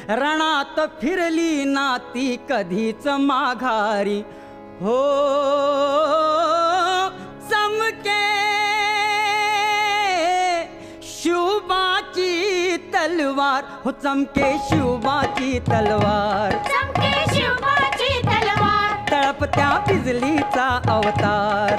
रणात फिरली नाती कधीच माघारी हो चमके शिवबाची तलवार हो चमके शिवबाची तलवार चमके शिवबाची तलवार तळपत्या बिजलीचा अवतार